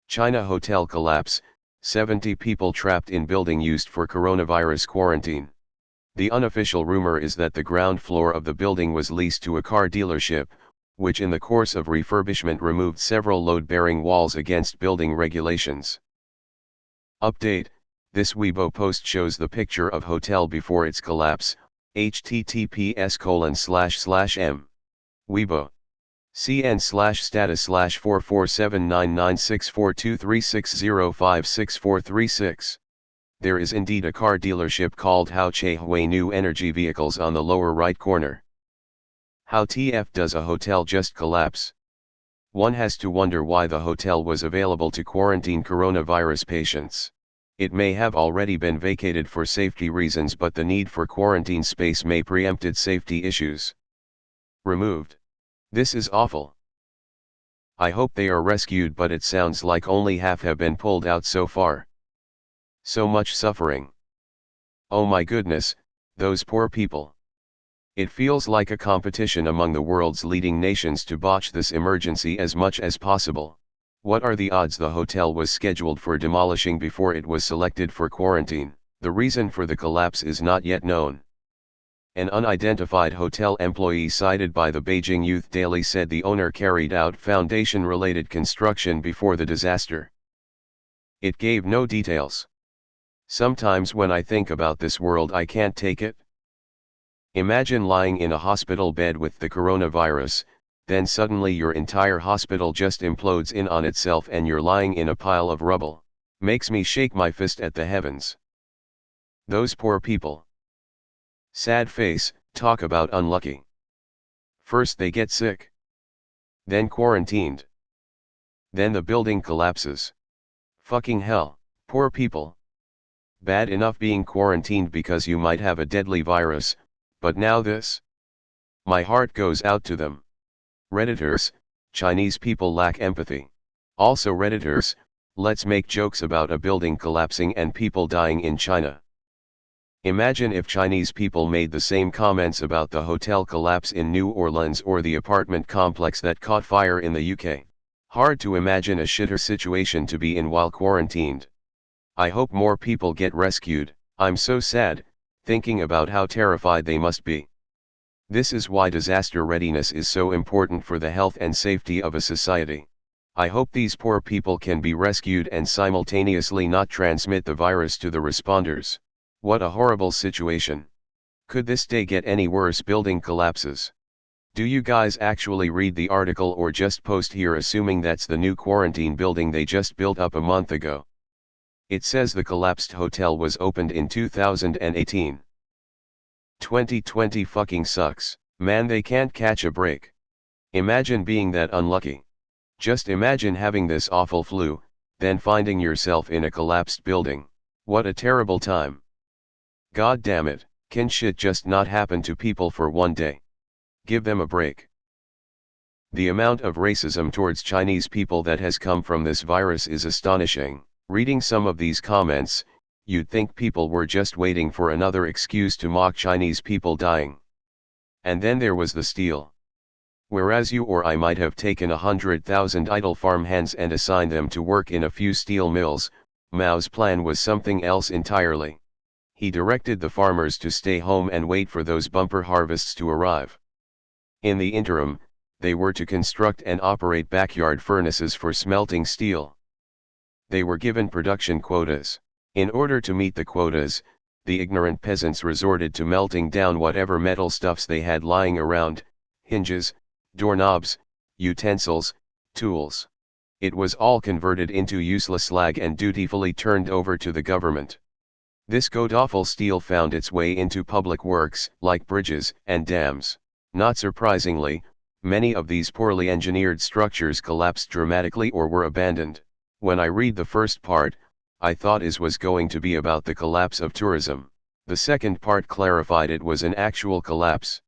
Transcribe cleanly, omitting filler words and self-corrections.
China hotel collapse, 70 people trapped in building used for coronavirus quarantine. The unofficial rumor is that the ground floor of the building was leased to a car dealership, which in the course of refurbishment removed several load-bearing walls against building regulations. Update: this Weibo post shows the picture of hotel before its collapse, https://m. Weibo. cn/status/44799642360564646. There is indeed a car dealership called Hao Che Hui New Energy Vehicles on the lower right corner. How TF does a hotel just collapse? One has to wonder why the hotel was available to quarantine coronavirus patients. It may have already been vacated for safety reasons, but the need for quarantine space may preempted safety issues. Removed. This is awful. I hope they are rescued, but it sounds like only half have been pulled out so far. So much suffering. Oh my goodness, those poor people. It feels like a competition among the world's leading nations to botch this emergency as much as possible. What are the odds the hotel was scheduled for demolishing before it was selected for quarantine? The reason for the collapse is not yet known. An unidentified hotel employee cited by the Beijing Youth Daily said the owner carried out foundation-related construction before the disaster. It gave no details. Sometimes when I think about this world, I can't take it. Imagine lying in a hospital bed with the coronavirus, then suddenly your entire hospital just implodes in on itself and you're lying in a pile of rubble. Makes me shake my fist at the heavens. Those poor people. Sad face, talk about unlucky. First they get sick. Then quarantined. Then the building collapses. Fucking hell, poor people. Bad enough being quarantined because you might have a deadly virus, but now this? My heart goes out to them. Redditors, Chinese people lack empathy. Also Redditors, let's make jokes about a building collapsing and people dying in China. Imagine if Chinese people made the same comments about the hotel collapse in New Orleans or the apartment complex that caught fire in the UK. Hard to imagine a shitter situation to be in while quarantined. I hope more people get rescued. I'm so sad, thinking about how terrified they must be. This is why disaster readiness is so important for the health and safety of a society. I hope these poor people can be rescued and simultaneously not transmit the virus to the responders. What a horrible situation. Could this day get any worse? Building collapses. Do you guys actually read the article or just post here assuming that's the new quarantine building they just built up a month ago? It says the collapsed hotel was opened in 2018. 2020 fucking sucks. Man, they can't catch a break. Imagine being that unlucky. Just imagine having this awful flu, then finding yourself in a collapsed building. What a terrible time. God damn it, can shit just not happen to people for one day? Give them a break. The amount of racism towards Chinese people that has come from this virus is astonishing. Reading some of these comments, you'd think people were just waiting for another excuse to mock Chinese people dying. And then there was the steel. Whereas you or I might have taken 100,000 idle farm hands and assigned them to work in a few steel mills, Mao's plan was something else entirely. He directed the farmers to stay home and wait for those bumper harvests to arrive. In the interim, they were to construct and operate backyard furnaces for smelting steel. They were given production quotas. In order to meet the quotas, the ignorant peasants resorted to melting down whatever metal stuffs they had lying around, hinges, doorknobs, utensils, tools. It was all converted into useless slag and dutifully turned over to the government. This god-awful steel found its way into public works, like bridges and dams. Not surprisingly, many of these poorly engineered structures collapsed dramatically or were abandoned. When I read the first part, I thought it was going to be about the collapse of tourism. The second part clarified it was an actual collapse.